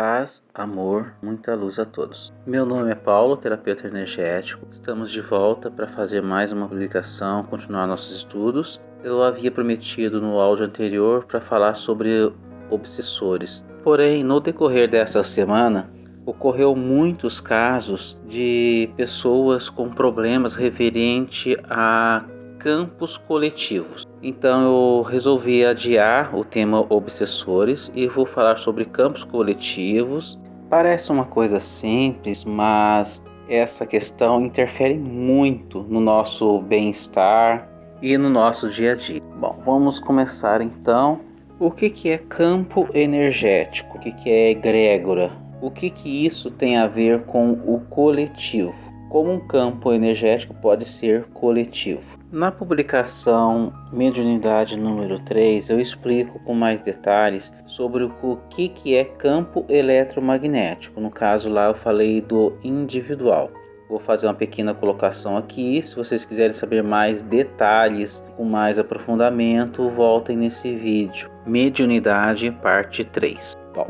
Paz, amor, muita luz a todos. Meu nome é Paulo, terapeuta energético. Estamos de volta para fazer mais uma publicação, continuar nossos estudos. Eu havia prometido no áudio anterior para falar sobre obsessores. Porém, no decorrer dessa semana, ocorreu muitos casos de pessoas com problemas referente a campos coletivos. Então eu resolvi adiar o tema obsessores e vou falar sobre campos coletivos. Parece uma coisa simples, mas essa questão interfere muito no nosso bem-estar e no nosso dia a dia. Bom, vamos começar então. O que é campo energético? O que é egrégora? O que isso tem a ver com o coletivo? Como um campo energético pode ser coletivo? Na publicação Mediunidade número 3, eu explico com mais detalhes sobre o que é campo eletromagnético. No caso lá eu falei do individual. Vou fazer uma pequena colocação aqui. Se vocês quiserem saber mais detalhes, com mais aprofundamento, voltem nesse vídeo. Mediunidade parte 3. Bom,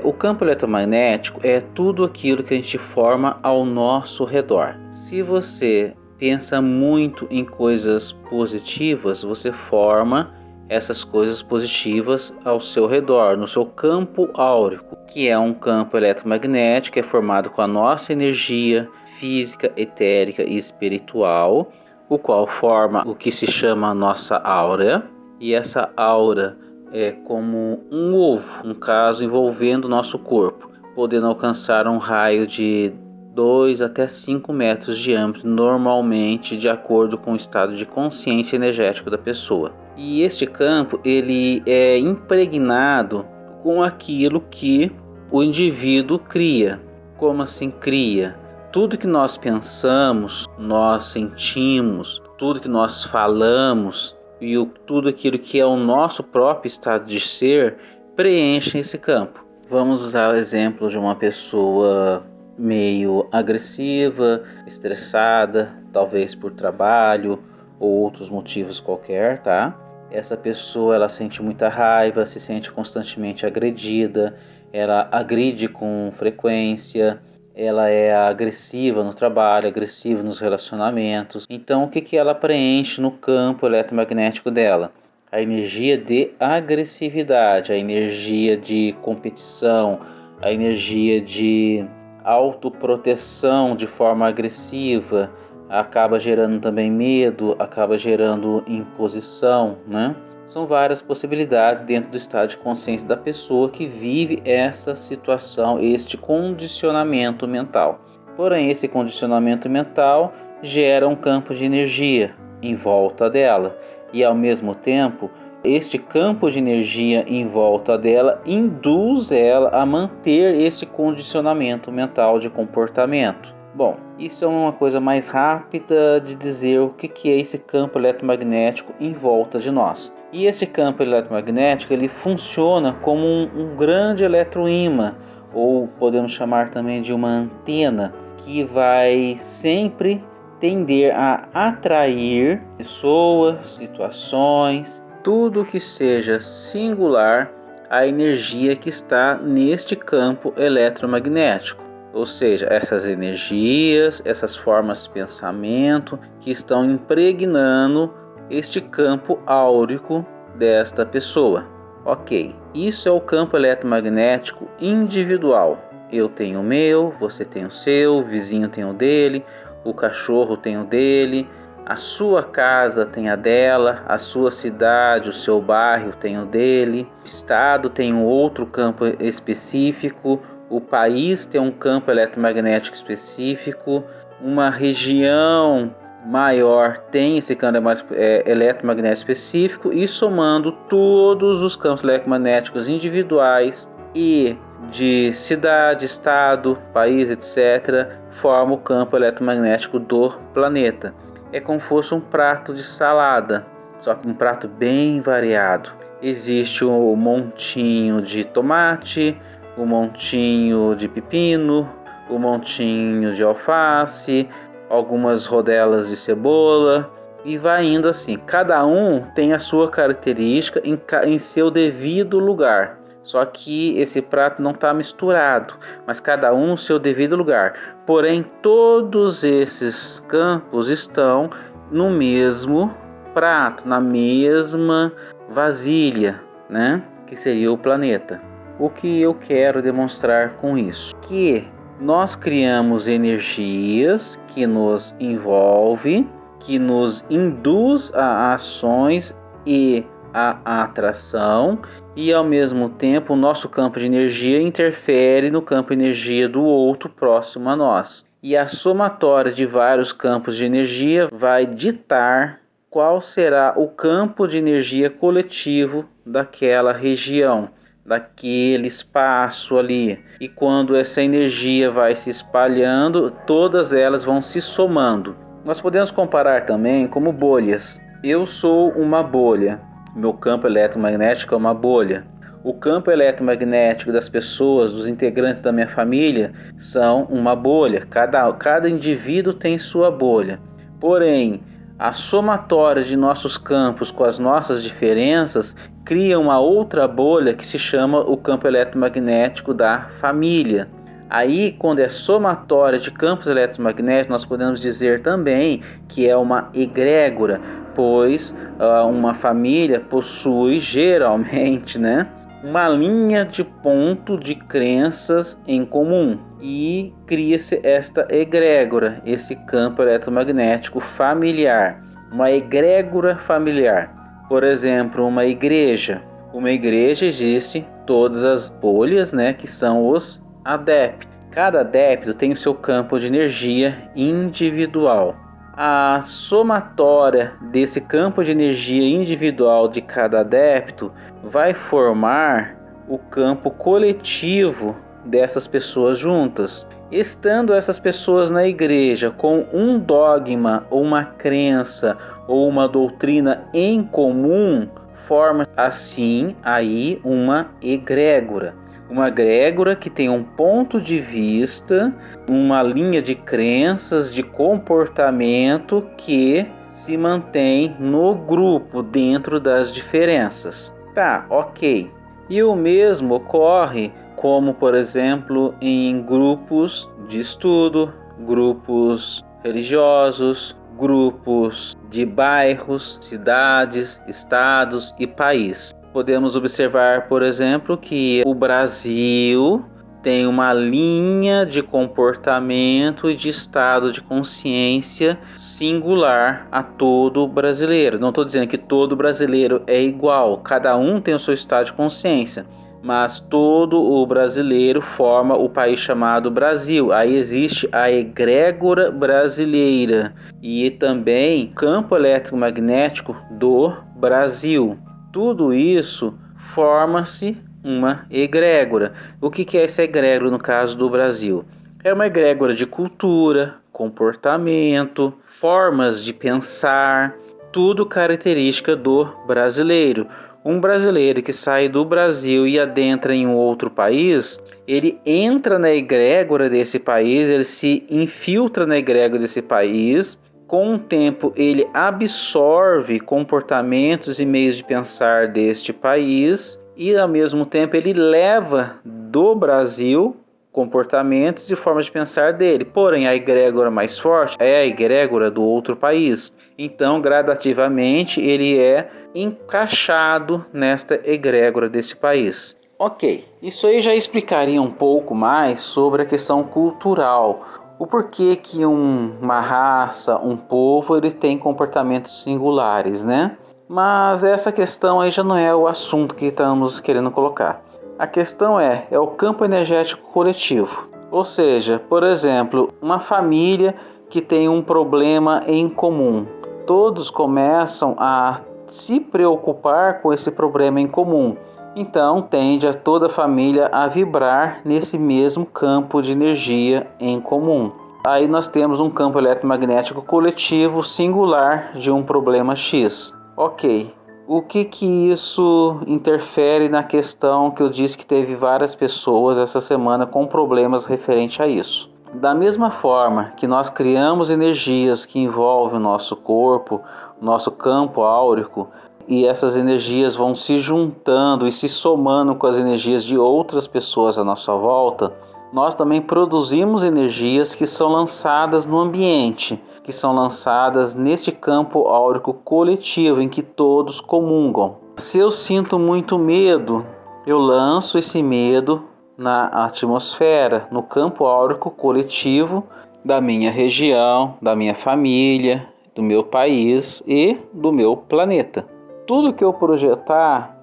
o campo eletromagnético é tudo aquilo que a gente forma ao nosso redor. Se você pensa muito em coisas positivas, você forma essas coisas positivas ao seu redor, no seu campo áurico, que é um campo eletromagnético, é formado com a nossa energia física, etérica e espiritual, o qual forma o que se chama a nossa aura, e essa aura é como um ovo, no caso envolvendo o nosso corpo, podendo alcançar um raio de 2 até 5 metros de diâmetro, normalmente de acordo com o estado de consciência energética da pessoa. E este campo ele é impregnado com aquilo que o indivíduo cria. Como assim cria? Tudo que nós pensamos, nós sentimos, tudo que nós falamos e tudo aquilo que é o nosso próprio estado de ser preenche esse campo. Vamos usar o exemplo de uma pessoa meio agressiva, estressada, talvez por trabalho ou outros motivos qualquer, tá? Essa pessoa ela sente muita raiva, se sente constantemente agredida, ela agride com frequência, ela é agressiva no trabalho, agressiva nos relacionamentos. Então o que ela preenche no campo eletromagnético dela? A energia de agressividade, a energia de competição, a energia de autoproteção de forma agressiva, acaba gerando também medo, acaba gerando imposição, né? São várias possibilidades dentro do estado de consciência da pessoa que vive essa situação, este condicionamento mental. Porém, esse condicionamento mental gera um campo de energia em volta dela e, ao mesmo tempo, este campo de energia em volta dela induz ela a manter esse condicionamento mental de comportamento. Bom, isso é uma coisa mais rápida de dizer o que é esse campo eletromagnético em volta de nós. E esse campo eletromagnético ele funciona como um grande eletroímã, ou podemos chamar também de uma antena, que vai sempre tender a atrair pessoas, situações, tudo que seja singular à energia que está neste campo eletromagnético. Ou seja, essas energias, essas formas de pensamento que estão impregnando este campo áurico desta pessoa. Ok, isso é o campo eletromagnético individual. Eu tenho o meu, você tem o seu, o vizinho tem o dele, o cachorro tem o dele, a sua casa tem a dela, a sua cidade, o seu bairro tem o dele, o estado tem um outro campo específico, o país tem um campo eletromagnético específico, uma região maior tem esse campo eletromagnético específico, e somando todos os campos eletromagnéticos individuais e de cidade, estado, país, etc., forma o campo eletromagnético do planeta. É como se fosse um prato de salada, só que um prato bem variado. Existe um montinho de tomate, um montinho de pepino, um montinho de alface, algumas rodelas de cebola, e vai indo assim. Cada um tem a sua característica em seu devido lugar. Só que esse prato não está misturado, mas cada um no seu devido lugar. Porém, todos esses campos estão no mesmo prato, na mesma vasilha, né? Que seria o planeta. O que eu quero demonstrar com isso? Que nós criamos energias que nos envolvem, que nos induz a ações e a atração, e ao mesmo tempo o nosso campo de energia interfere no campo de energia do outro próximo a nós. E a somatória de vários campos de energia vai ditar qual será o campo de energia coletivo daquela região, daquele espaço ali. E quando essa energia vai se espalhando, todas elas vão se somando. Nós podemos comparar também como bolhas. Eu sou uma bolha. Meu campo eletromagnético é uma bolha. O campo eletromagnético das pessoas, dos integrantes da minha família, são uma bolha. Cada indivíduo tem sua bolha. Porém, a somatória de nossos campos com as nossas diferenças cria uma outra bolha que se chama o campo eletromagnético da família. Aí, quando é somatória de campos eletromagnéticos, nós podemos dizer também que é uma egrégora, pois uma família possui geralmente, uma linha de ponto de crenças em comum, e cria-se esta egrégora, esse campo eletromagnético familiar, uma egrégora familiar. Por exemplo, uma igreja existe todas as bolhas, que são os adeptos. Cada adepto tem o seu campo de energia individual. A somatória desse campo de energia individual de cada adepto vai formar o campo coletivo dessas pessoas juntas. Estando essas pessoas na igreja com um dogma, ou uma crença, ou uma doutrina em comum, forma assim aí uma egrégora. Uma egrégora que tem um ponto de vista, uma linha de crenças, de comportamento que se mantém no grupo dentro das diferenças. Tá, ok. E o mesmo ocorre como, por exemplo, em grupos de estudo, grupos religiosos, grupos de bairros, cidades, estados e país. Podemos observar, por exemplo, que o Brasil tem uma linha de comportamento e de estado de consciência singular a todo brasileiro. Não estou dizendo que todo brasileiro é igual, cada um tem o seu estado de consciência, mas todo o brasileiro forma o país chamado Brasil. Aí existe a egrégora brasileira e também campo eletromagnético do Brasil. Tudo isso forma-se uma egrégora. O que é essa egrégora no caso do Brasil? É uma egrégora de cultura, comportamento, formas de pensar, tudo característica do brasileiro. Um brasileiro que sai do Brasil e adentra em um outro país, ele entra na egrégora desse país, ele se infiltra na egrégora desse país. Com o tempo, ele absorve comportamentos e meios de pensar deste país e, ao mesmo tempo, ele leva do Brasil comportamentos e formas de pensar dele. Porém, a egrégora mais forte é a egrégora do outro país. Então, gradativamente, ele é encaixado nesta egrégora desse país. Ok, isso aí já explicaria um pouco mais sobre a questão cultural. O porquê que uma raça, um povo, ele tem comportamentos singulares, Mas essa questão aí já não é o assunto que estamos querendo colocar. A questão é o campo energético coletivo. Ou seja, por exemplo, uma família que tem um problema em comum. Todos começam a se preocupar com esse problema em comum. Então, tende a toda a família a vibrar nesse mesmo campo de energia em comum. Aí nós temos um campo eletromagnético coletivo singular de um problema X. Ok, o que isso interfere na questão que eu disse que teve várias pessoas essa semana com problemas referente a isso? Da mesma forma que nós criamos energias que envolvem o nosso corpo, nosso campo áurico, e essas energias vão se juntando e se somando com as energias de outras pessoas à nossa volta, nós também produzimos energias que são lançadas no ambiente, que são lançadas nesse campo áurico coletivo em que todos comungam. Se eu sinto muito medo, eu lanço esse medo na atmosfera, no campo áurico coletivo da minha região, da minha família, do meu país e do meu planeta. Tudo que eu projetar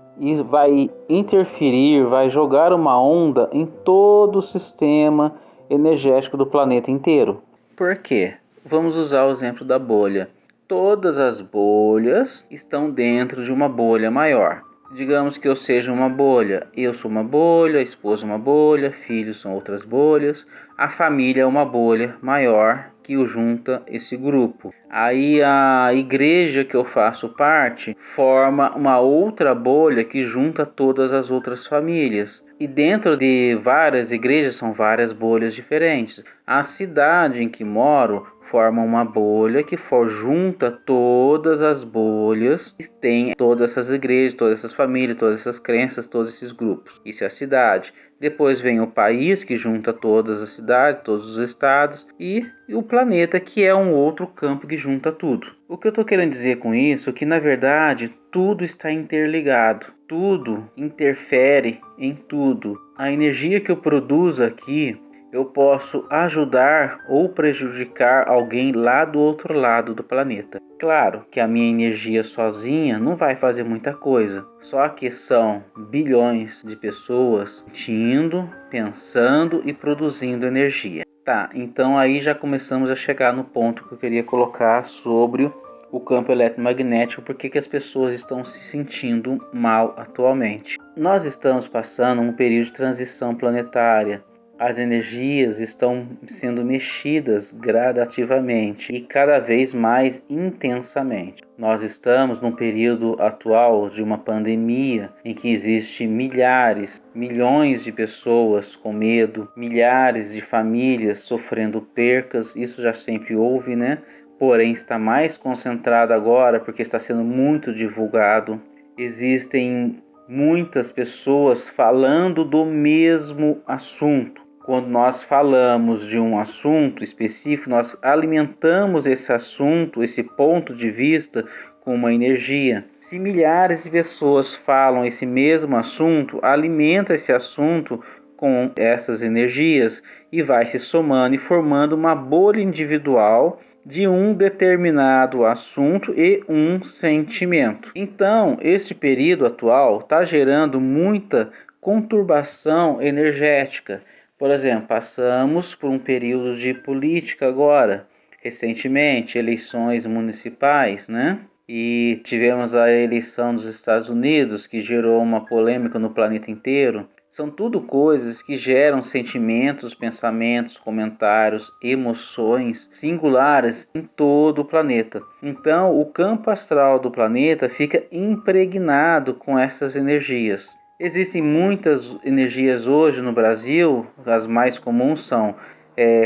vai interferir, vai jogar uma onda em todo o sistema energético do planeta inteiro. Por quê? Vamos usar o exemplo da bolha. Todas as bolhas estão dentro de uma bolha maior. Digamos que eu seja uma bolha. Eu sou uma bolha, a esposa é uma bolha, filhos são outras bolhas. A família é uma bolha maior que o junta esse grupo. Aí a igreja que eu faço parte forma uma outra bolha que junta todas as outras famílias. E dentro de várias igrejas são várias bolhas diferentes. A cidade em que moro forma uma bolha que junta todas as bolhas que tem todas essas igrejas, todas essas famílias, todas essas crenças, todos esses grupos. Isso é a cidade. Depois vem o país, que junta todas as cidades, todos os estados, e o planeta, que é um outro campo que junta tudo. O que eu estou querendo dizer com isso é que, na verdade, tudo está interligado. Tudo interfere em tudo. A energia que eu produzo aqui, eu posso ajudar ou prejudicar alguém lá do outro lado do planeta. Claro que a minha energia sozinha não vai fazer muita coisa. Só que são bilhões de pessoas sentindo, pensando e produzindo energia. Tá, então aí já começamos a chegar no ponto que eu queria colocar sobre o campo eletromagnético, porque que as pessoas estão se sentindo mal atualmente. Nós estamos passando um período de transição planetária. As energias estão sendo mexidas gradativamente e cada vez mais intensamente. Nós estamos num período atual de uma pandemia em que existe milhões de pessoas com medo, milhares de famílias sofrendo percas. Isso já sempre houve, né? Porém está mais concentrado agora porque está sendo muito divulgado. Existem muitas pessoas falando do mesmo assunto. Quando nós falamos de um assunto específico, nós alimentamos esse assunto, esse ponto de vista, com uma energia. Se milhares de pessoas falam esse mesmo assunto, alimenta esse assunto com essas energias e vai se somando e formando uma bolha individual de um determinado assunto e um sentimento. Então, este período atual está gerando muita conturbação energética. Por exemplo, passamos por um período de política agora, recentemente, eleições municipais, né? E tivemos a eleição dos Estados Unidos, que gerou uma polêmica no planeta inteiro. São tudo coisas que geram sentimentos, pensamentos, comentários, emoções singulares em todo o planeta. Então, o campo astral do planeta fica impregnado com essas energias. Existem muitas energias hoje no Brasil, as mais comuns são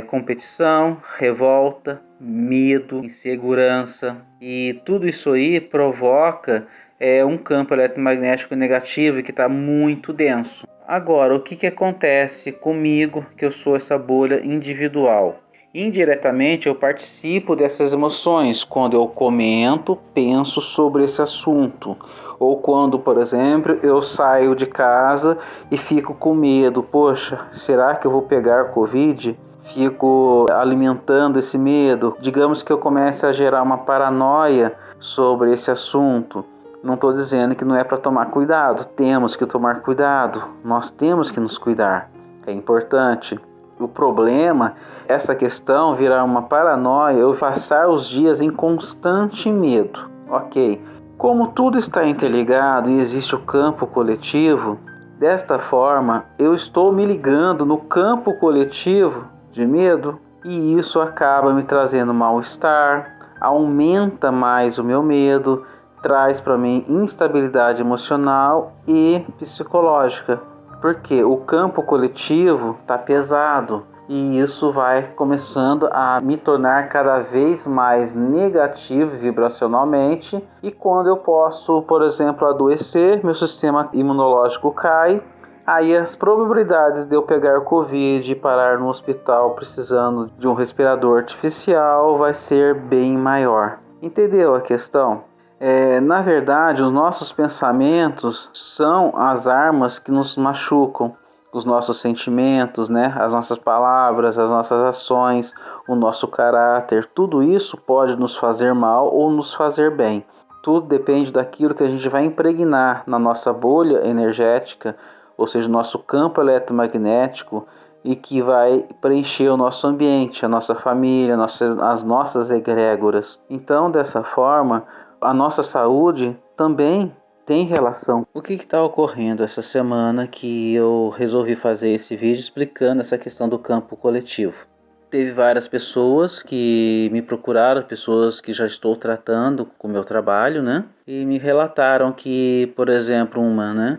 competição, revolta, medo, insegurança, e tudo isso aí provoca um campo eletromagnético negativo que está muito denso. Agora, o que acontece comigo, que eu sou essa bolha individual? Indiretamente eu participo dessas emoções quando eu comento, penso sobre esse assunto. Ou quando, por exemplo, eu saio de casa e fico com medo. Poxa, será que eu vou pegar Covid? Fico alimentando esse medo. Digamos que eu comece a gerar uma paranoia sobre esse assunto. Não estou dizendo que não é para tomar cuidado. Temos que tomar cuidado. Nós temos que nos cuidar. É importante. O problema, essa questão virar uma paranoia, eu passar os dias em constante medo. Ok. Como tudo está interligado e existe o campo coletivo, desta forma eu estou me ligando no campo coletivo de medo e isso acaba me trazendo mal-estar, aumenta mais o meu medo, traz para mim instabilidade emocional e psicológica, porque o campo coletivo está pesado. e isso vai começando a me tornar cada vez mais negativo vibracionalmente, e quando eu posso, por exemplo, adoecer, meu sistema imunológico cai, aí as probabilidades de eu pegar Covid e parar no hospital precisando de um respirador artificial vai ser bem maior. Entendeu a questão? Na verdade, os nossos pensamentos são as armas que nos machucam. Os nossos sentimentos, né? As nossas palavras, as nossas ações, o nosso caráter, tudo isso pode nos fazer mal ou nos fazer bem. Tudo depende daquilo que a gente vai impregnar na nossa bolha energética, ou seja, o nosso campo eletromagnético, e que vai preencher o nosso ambiente, a nossa família, as nossas egrégoras. Então, dessa forma, a nossa saúde também tem relação. O que está ocorrendo essa semana que eu resolvi fazer esse vídeo explicando essa questão do campo coletivo? Teve várias pessoas que me procuraram, pessoas que já estou tratando com o meu trabalho, né? E me relataram que, por exemplo, eu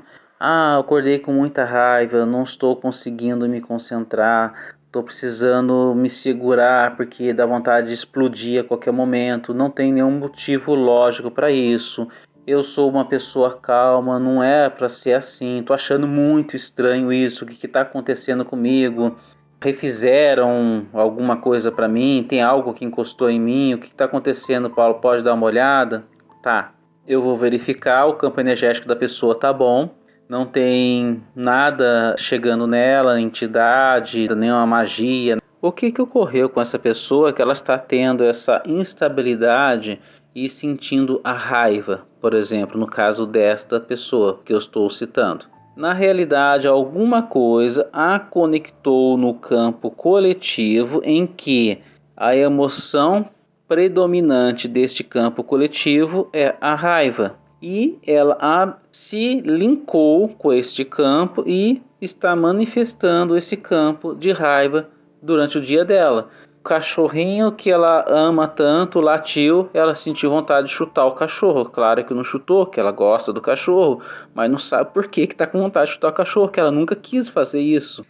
acordei com muita raiva, não estou conseguindo me concentrar, estou precisando me segurar porque dá vontade de explodir a qualquer momento, não tem nenhum motivo lógico para isso. Eu sou uma pessoa calma, não é para ser assim, tô achando muito estranho isso, o que está acontecendo comigo? Refizeram alguma coisa para mim? Tem algo que encostou em mim? O que está acontecendo, Paulo? Pode dar uma olhada? Tá, eu vou verificar, o campo energético da pessoa tá bom, não tem nada chegando nela, entidade, nenhuma magia. O que ocorreu com essa pessoa que ela está tendo essa instabilidade e sentindo a raiva, por exemplo, no caso desta pessoa que eu estou citando? Na realidade, alguma coisa a conectou no campo coletivo em que a emoção predominante deste campo coletivo é a raiva. E ela se linkou com este campo e está manifestando esse campo de raiva durante o dia dela. O cachorrinho que ela ama tanto latiu, ela sentiu vontade de chutar o cachorro. Claro que não chutou, que ela gosta do cachorro, mas não sabe por que está com vontade de chutar o cachorro, que ela nunca quis fazer isso.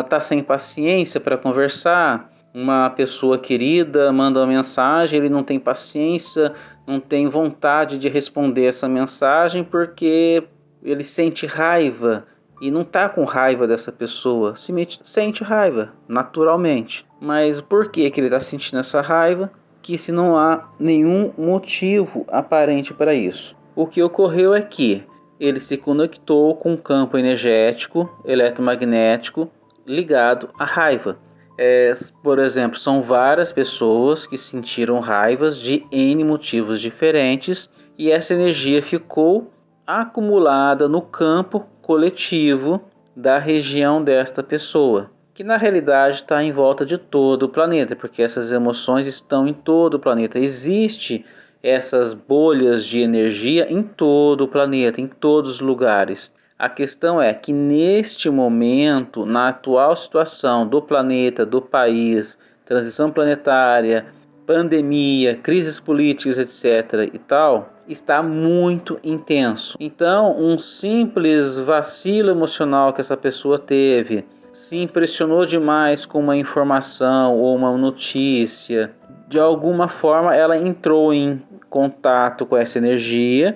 Está sem paciência para conversar. Uma pessoa querida manda uma mensagem, ele não tem paciência, não tem vontade de responder essa mensagem porque ele sente raiva e não está com raiva dessa pessoa, sente raiva naturalmente. Mas por que ele está sentindo essa raiva? Que se não há nenhum motivo aparente para isso. O que ocorreu é que ele se conectou com um campo energético, eletromagnético, ligado à raiva. Por exemplo, são várias pessoas que sentiram raivas de N motivos diferentes e essa energia ficou acumulada no campo coletivo da região desta pessoa, que na realidade está em volta de todo o planeta, porque essas emoções estão em todo o planeta. Existem essas bolhas de energia em todo o planeta, em todos os lugares. A questão é que neste momento, na atual situação do planeta, do país, transição planetária, pandemia, crises políticas, etc. e tal, está muito intenso. Então, um simples vacilo emocional que essa pessoa teve, se impressionou demais com uma informação ou uma notícia, de alguma forma ela entrou em contato com essa energia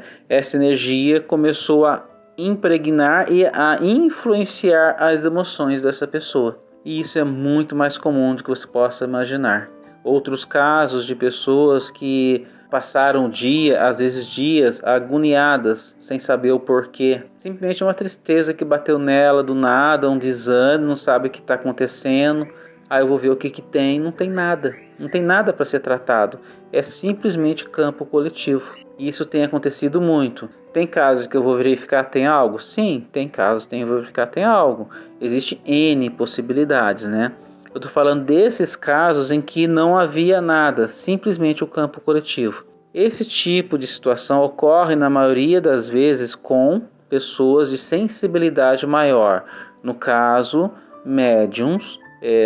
começou a impregnar e a influenciar as emoções dessa pessoa. E isso é muito mais comum do que você possa imaginar. Outros casos de pessoas que passaram às vezes dias, agoniadas, sem saber o porquê. Simplesmente uma tristeza que bateu nela do nada, um desânimo, não sabe o que está acontecendo. Aí eu vou ver o que tem, não tem nada. Não tem nada para ser tratado. É simplesmente campo coletivo. E isso tem acontecido muito. Tem casos que eu vou verificar tem algo? Sim, tem casos que eu vou verificar tem algo. Existem N possibilidades, né? Eu estou falando desses casos em que não havia nada, simplesmente o campo coletivo. Esse tipo de situação ocorre na maioria das vezes com pessoas de sensibilidade maior. No caso, médiums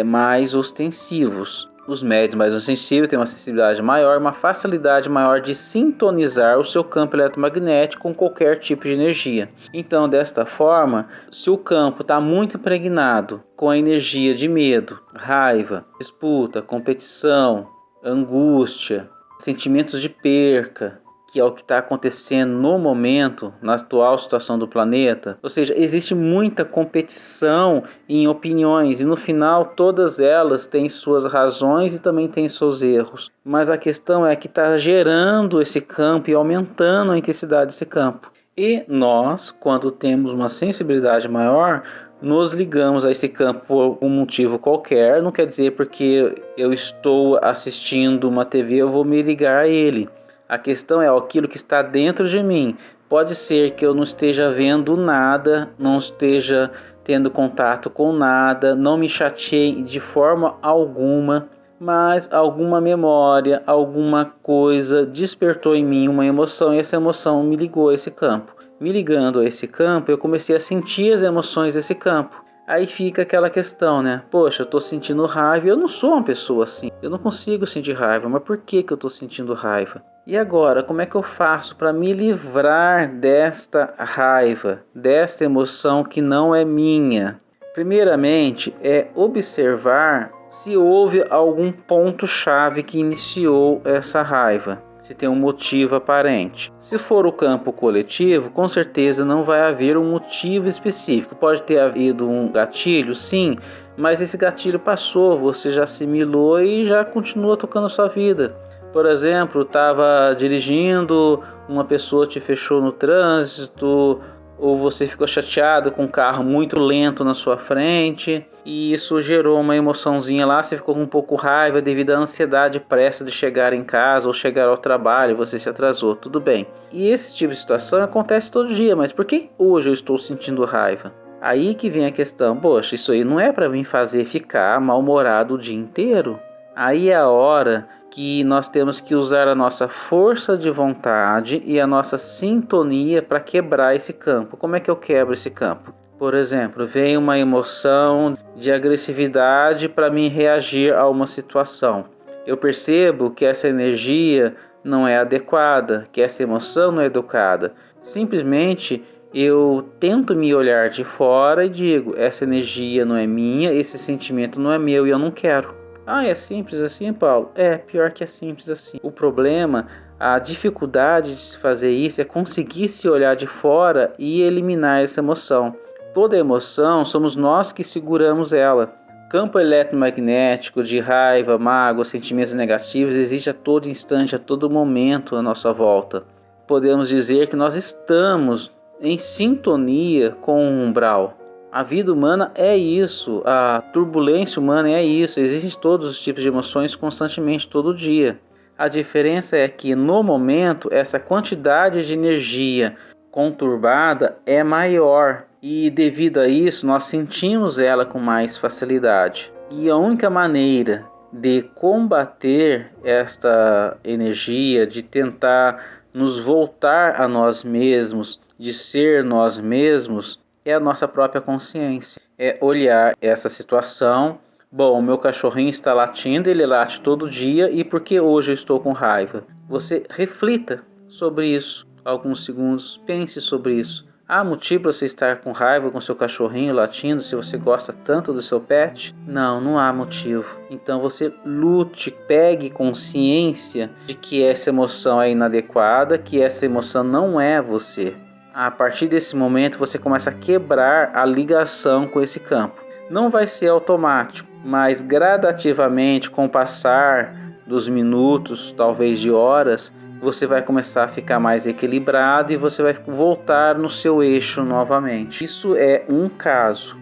mais ostensivos. Os médios mais sensíveis têm uma sensibilidade maior, uma facilidade maior de sintonizar o seu campo eletromagnético com qualquer tipo de energia. Então, desta forma, se o campo está muito impregnado com a energia de medo, raiva, disputa, competição, angústia, sentimentos de perca, que é o que está acontecendo no momento, na atual situação do planeta. Ou seja, existe muita competição em opiniões e no final todas elas têm suas razões e também têm seus erros. Mas a questão é que está gerando esse campo e aumentando a intensidade desse campo. E nós, quando temos uma sensibilidade maior, nos ligamos a esse campo por um motivo qualquer. Não quer dizer porque eu estou assistindo uma TV eu vou me ligar a ele. A questão é aquilo que está dentro de mim. Pode ser que eu não esteja vendo nada, não esteja tendo contato com nada, não me chateei de forma alguma, mas alguma memória, alguma coisa despertou em mim uma emoção e essa emoção me ligou a esse campo. Me ligando a esse campo, eu comecei a sentir as emoções desse campo. Aí fica aquela questão, né? Poxa, eu tô sentindo raiva, eu não sou uma pessoa assim. Eu não consigo sentir raiva, mas por que eu tô sentindo raiva? E agora, como é que eu faço para me livrar desta raiva, desta emoção que não é minha? Primeiramente, é observar se houve algum ponto-chave que iniciou essa raiva. Se tem um motivo aparente. Se for o campo coletivo, com certeza não vai haver um motivo específico. Pode ter havido um gatilho, sim, mas esse gatilho passou, você já assimilou e já continua tocando a sua vida. Por exemplo, estava dirigindo, uma pessoa te fechou no trânsito, ou você ficou chateado com um carro muito lento na sua frente, e isso gerou uma emoçãozinha lá, você ficou com um pouco raiva devido à ansiedade e pressa de chegar em casa ou chegar ao trabalho, você se atrasou, tudo bem. E esse tipo de situação acontece todo dia, mas por que hoje eu estou sentindo raiva? Aí que vem a questão, poxa, isso aí não é para mim fazer ficar mal-humorado o dia inteiro. Aí é a hora que nós temos que usar a nossa força de vontade e a nossa sintonia para quebrar esse campo. Como é que eu quebro esse campo? Por exemplo, vem uma emoção de agressividade para me reagir a uma situação. Eu percebo que essa energia não é adequada, que essa emoção não é educada. Simplesmente eu tento me olhar de fora e digo, essa energia não é minha, esse sentimento não é meu e eu não quero. Ah, é simples assim, Paulo? É, pior que é simples assim. O problema, a dificuldade de se fazer isso é conseguir se olhar de fora e eliminar essa emoção. Toda emoção somos nós que seguramos ela. Campo eletromagnético de raiva, mágoa, sentimentos negativos existe a todo instante, a todo momento à nossa volta. Podemos dizer que nós estamos em sintonia com o umbral. A vida humana é isso, a turbulência humana é isso, existem todos os tipos de emoções constantemente, todo dia. A diferença é que no momento essa quantidade de energia conturbada é maior e devido a isso nós sentimos ela com mais facilidade. E a única maneira de combater esta energia, de tentar nos voltar a nós mesmos, de ser nós mesmos, é a nossa própria consciência. É olhar essa situação. Bom, o meu cachorrinho está latindo, ele late todo dia e por que hoje eu estou com raiva? Você reflita sobre isso alguns segundos, pense sobre isso. Há motivo para você estar com raiva com seu cachorrinho latindo se você gosta tanto do seu pet? Não, não há motivo. Então você lute, pegue consciência de que essa emoção é inadequada, que essa emoção não é você. A partir desse momento você começa a quebrar a ligação com esse campo. Não vai ser automático, mas gradativamente, com o passar dos minutos, talvez de horas, você vai começar a ficar mais equilibrado e você vai voltar no seu eixo novamente. Isso é um caso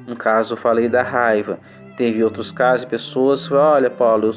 eu falei da raiva. Teve outros casos de pessoas que falam, olha Paulo,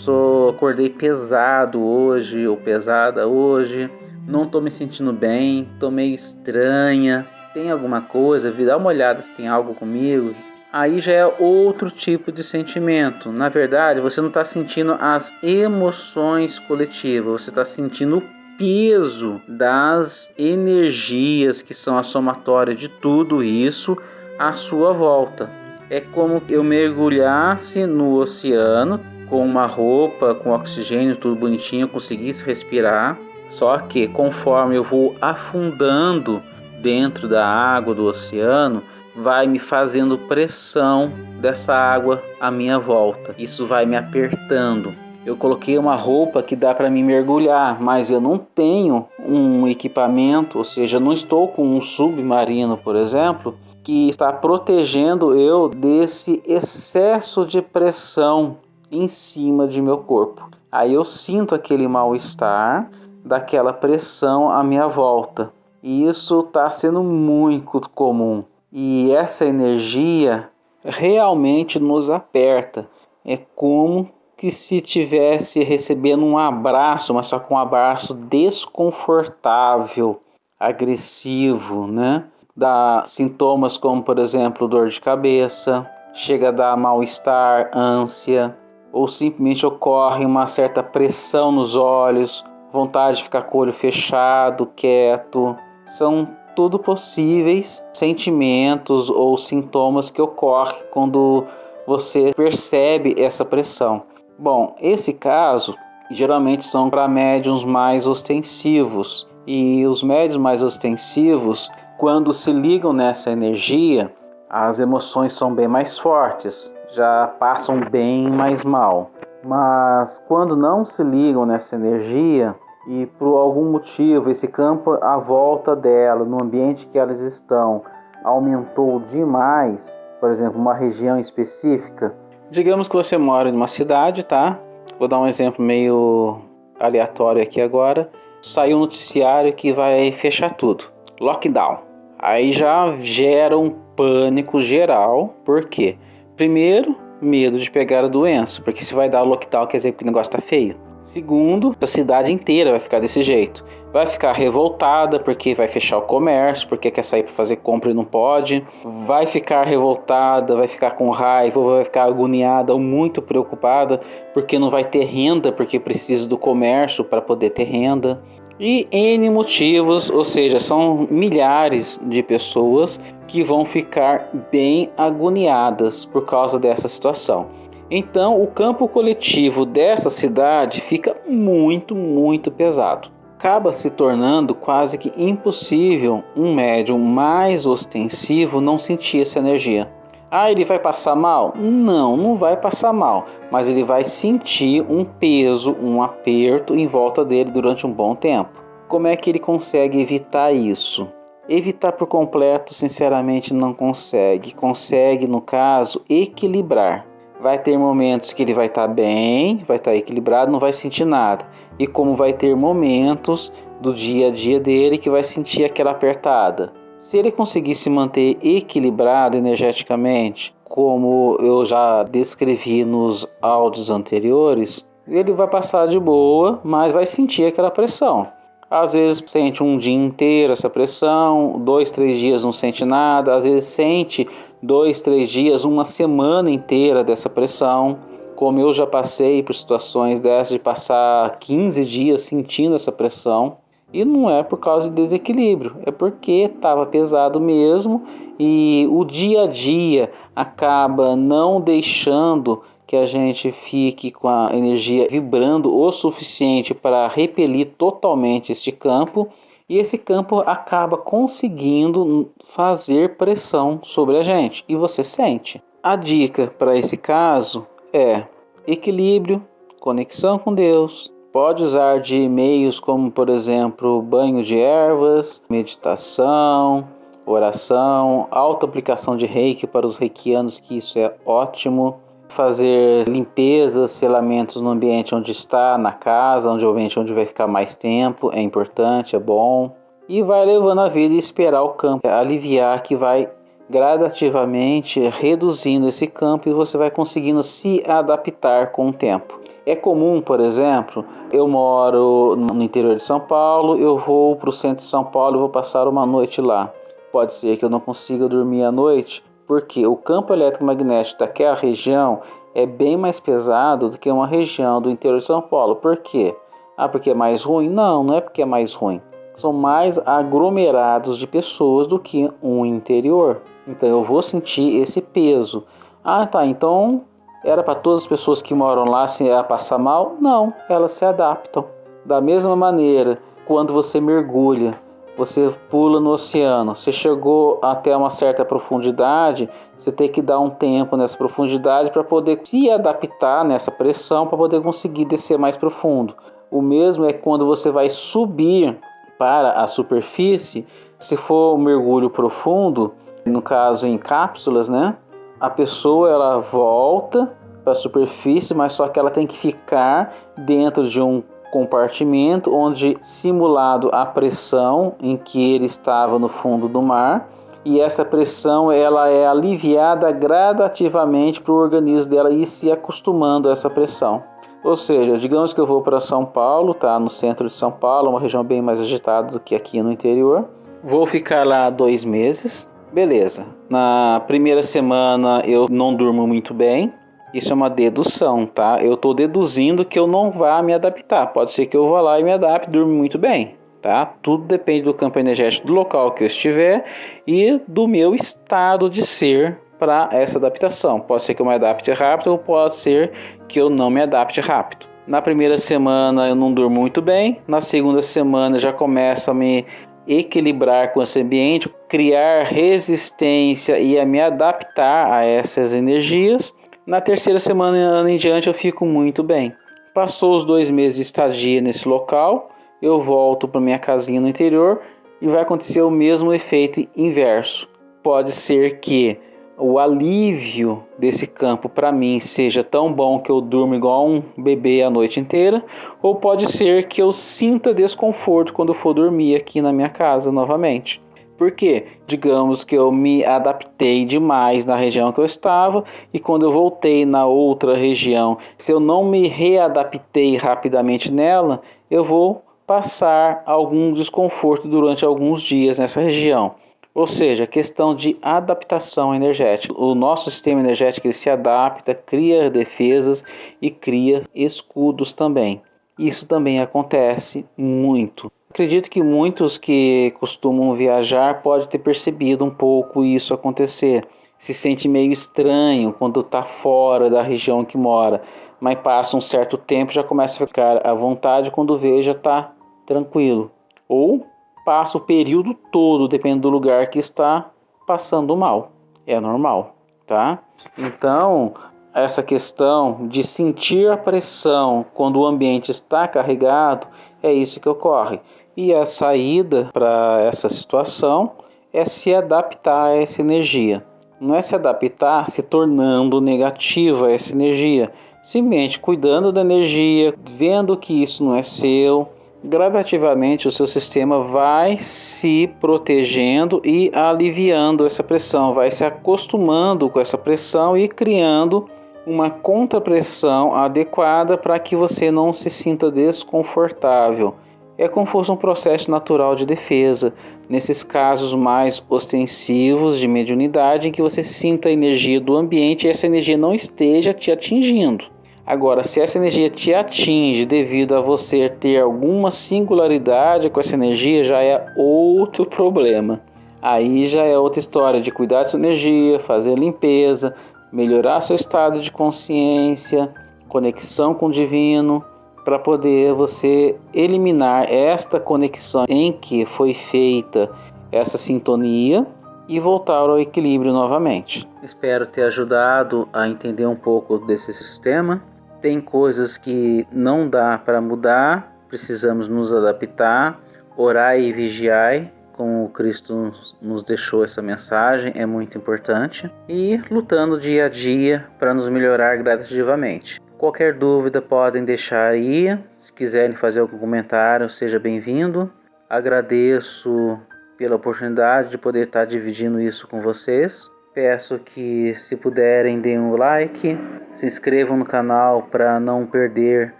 acordei pesado hoje ou pesada hoje. Não estou me sentindo bem, estou meio estranha, tem alguma coisa, dá uma olhada se tem algo comigo. Aí já é outro tipo de sentimento. Na verdade, você não está sentindo as emoções coletivas, você está sentindo o peso das energias que são a somatória de tudo isso à sua volta. É como eu mergulhasse no oceano, com uma roupa, com oxigênio, tudo bonitinho, eu conseguisse respirar. Só que conforme eu vou afundando dentro da água do oceano, vai me fazendo pressão dessa água à minha volta. Isso vai me apertando. Eu coloquei uma roupa que dá para mim mergulhar, mas eu não tenho um equipamento, ou seja, não estou com um submarino, por exemplo, que está protegendo eu desse excesso de pressão em cima de meu corpo. Aí eu sinto aquele mal-estar daquela pressão à minha volta. E isso está sendo muito comum. E essa energia realmente nos aperta. É como que se tivesse recebendo um abraço, mas só com um abraço desconfortável, agressivo, né? Dá sintomas como, por exemplo, dor de cabeça, chega a dar mal-estar, ânsia, ou simplesmente ocorre uma certa pressão nos olhos, vontade de ficar com o olho fechado, quieto. São tudo possíveis sentimentos ou sintomas que ocorrem quando você percebe essa pressão. Bom, esse caso geralmente são para médiums mais ostensivos. E os médiums mais ostensivos, quando se ligam nessa energia, as emoções são bem mais fortes, já passam bem mais mal. Mas quando não se ligam nessa energia e por algum motivo esse campo à volta dela, no ambiente que elas estão, aumentou demais, por exemplo, uma região específica, digamos que você mora em uma cidade, tá? Vou dar um exemplo meio aleatório aqui agora. Saiu um noticiário que vai fechar tudo. Lockdown. Aí já gera um pânico geral. Por quê? Primeiro, medo de pegar a doença, porque se vai dar lockdown quer dizer que o negócio tá feio. Segundo, a cidade inteira vai ficar desse jeito. Vai ficar revoltada porque vai fechar o comércio, porque quer sair para fazer compra e não pode. Vai ficar revoltada, vai ficar com raiva, vai ficar agoniada ou muito preocupada porque não vai ter renda, porque precisa do comércio para poder ter renda. E N motivos, ou seja, são milhares de pessoas que vão ficar bem agoniadas por causa dessa situação. Então, o campo coletivo dessa cidade fica muito, muito pesado. Acaba se tornando quase que impossível um médium mais ostensivo não sentir essa energia. Ah, ele vai passar mal? Não, não vai passar mal, mas ele vai sentir um peso, um aperto em volta dele durante um bom tempo. Como é que ele consegue evitar isso? Evitar por completo, sinceramente, não consegue. Consegue, no caso, equilibrar. Vai ter momentos que ele vai estar bem, vai estar equilibrado, não vai sentir nada. E como vai ter momentos do dia a dia dele que vai sentir aquela apertada. Se ele conseguir se manter equilibrado energeticamente, como eu já descrevi nos áudios anteriores, ele vai passar de boa, mas vai sentir aquela pressão. Às vezes sente um dia inteiro essa pressão, 2, 3 dias não sente nada, às vezes sente 2, 3 dias, uma semana inteira dessa pressão. Como eu já passei por situações dessas, de passar 15 dias sentindo essa pressão. E não é por causa de desequilíbrio, é porque estava pesado mesmo e o dia a dia acaba não deixando que a gente fique com a energia vibrando o suficiente para repelir totalmente este campo, e esse campo acaba conseguindo fazer pressão sobre a gente, e você sente. A dica para esse caso é equilíbrio, conexão com Deus. Pode usar de meios como, por exemplo, banho de ervas, meditação, oração, auto-aplicação de reiki para os reikianos, que isso é ótimo. Fazer limpezas, selamentos no ambiente onde está, na casa, onde vai ficar mais tempo, é importante, é bom. E vai levando a vida e esperar o campo aliviar, que vai gradativamente reduzindo esse campo e você vai conseguindo se adaptar com o tempo. É comum, por exemplo, eu moro no interior de São Paulo, eu vou para o centro de São Paulo e vou passar uma noite lá. Pode ser que eu não consiga dormir à noite, porque o campo eletromagnético daquela região é bem mais pesado do que uma região do interior de São Paulo. Por quê? Ah, porque é mais ruim? Não, não é porque é mais ruim. São mais aglomerados de pessoas do que um interior. Então eu vou sentir esse peso. Ah, tá, então Era para todas as pessoas que moram lá se passar mal? Não, elas se adaptam. Da mesma maneira, quando você mergulha, você pula no oceano, você chegou até uma certa profundidade, você tem que dar um tempo nessa profundidade para poder se adaptar nessa pressão, para poder conseguir descer mais profundo. O mesmo é quando você vai subir para a superfície, se for um mergulho profundo, no caso em cápsulas, né? A pessoa ela volta para a superfície, mas só que ela tem que ficar dentro de um compartimento onde simulado a pressão em que ele estava no fundo do mar, e essa pressão ela é aliviada gradativamente para o organismo dela ir se acostumando a essa pressão. Ou seja, digamos que eu vou para São Paulo, tá? No centro de São Paulo, uma região bem mais agitada do que aqui no interior. Vou ficar lá 2 meses. Beleza. Na primeira semana eu não durmo muito bem. Isso é uma dedução, tá? Eu estou deduzindo que eu não vá me adaptar. Pode ser que eu vá lá e me adapte e durmo muito bem, tá? Tudo depende do campo energético do local que eu estiver e do meu estado de ser para essa adaptação. Pode ser que eu me adapte rápido ou pode ser que eu não me adapte rápido. Na primeira semana eu não durmo muito bem. Na segunda semana já começo a me equilibrar com esse ambiente, criar resistência e a me adaptar a essas energias. Na terceira semana em diante eu fico muito bem. Passou os 2 meses de estadia nesse local, eu volto para minha casinha no interior e vai acontecer o mesmo efeito inverso. Pode ser que o alívio desse campo para mim seja tão bom que eu durmo igual um bebê a noite inteira, ou pode ser que eu sinta desconforto quando for dormir aqui na minha casa novamente. Porque, digamos que eu me adaptei demais na região que eu estava e quando eu voltei na outra região, se eu não me readaptei rapidamente nela, eu vou passar algum desconforto durante alguns dias nessa região. Ou seja, questão de adaptação energética. O nosso sistema energético ele se adapta, cria defesas e cria escudos também. Isso também acontece muito. Acredito que muitos que costumam viajar podem ter percebido um pouco isso acontecer. Se sente meio estranho quando está fora da região que mora, mas passa um certo tempo já começa a ficar à vontade quando vê já está tranquilo. Ou passa o período todo, dependendo do lugar que está, passando mal. É normal, tá? Então, essa questão de sentir a pressão quando o ambiente está carregado, é isso que ocorre. E a saída para essa situação é se adaptar a essa energia. Não é se adaptar se tornando negativa essa energia. Simplesmente cuidando da energia, vendo que isso não é seu. Gradativamente o seu sistema vai se protegendo e aliviando essa pressão, vai se acostumando com essa pressão e criando uma contrapressão adequada para que você não se sinta desconfortável. É como se fosse um processo natural de defesa. Nesses casos mais ostensivos de mediunidade, em que você sinta a energia do ambiente e essa energia não esteja te atingindo. Agora, se essa energia te atinge devido a você ter alguma singularidade com essa energia, já é outro problema. Aí já é outra história de cuidar da sua energia, fazer limpeza, melhorar seu estado de consciência, conexão com o divino, para poder você eliminar esta conexão em que foi feita essa sintonia e voltar ao equilíbrio novamente. Espero ter ajudado a entender um pouco desse sistema. Tem coisas que não dá para mudar, precisamos nos adaptar, orai e vigiai, como o Cristo nos deixou essa mensagem, é muito importante, e lutando dia a dia para nos melhorar gradativamente. Qualquer dúvida podem deixar aí, se quiserem fazer algum comentário, seja bem-vindo. Agradeço pela oportunidade de poder estar dividindo isso com vocês. Peço que, se puderem, deem um like, se inscrevam no canal para não perder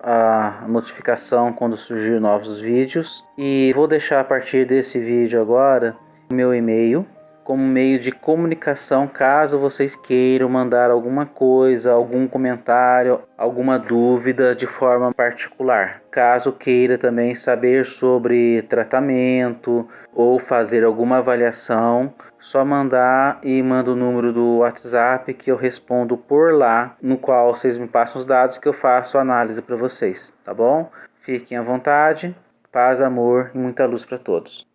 a notificação quando surgir novos vídeos. E vou deixar a partir desse vídeo agora o meu e-mail como meio de comunicação, caso vocês queiram mandar alguma coisa, algum comentário, alguma dúvida de forma particular. Caso queira também saber sobre tratamento ou fazer alguma avaliação, só mandar e manda o número do WhatsApp que eu respondo por lá, no qual vocês me passam os dados que eu faço a análise para vocês, tá bom? Fiquem à vontade, paz, amor e muita luz para todos.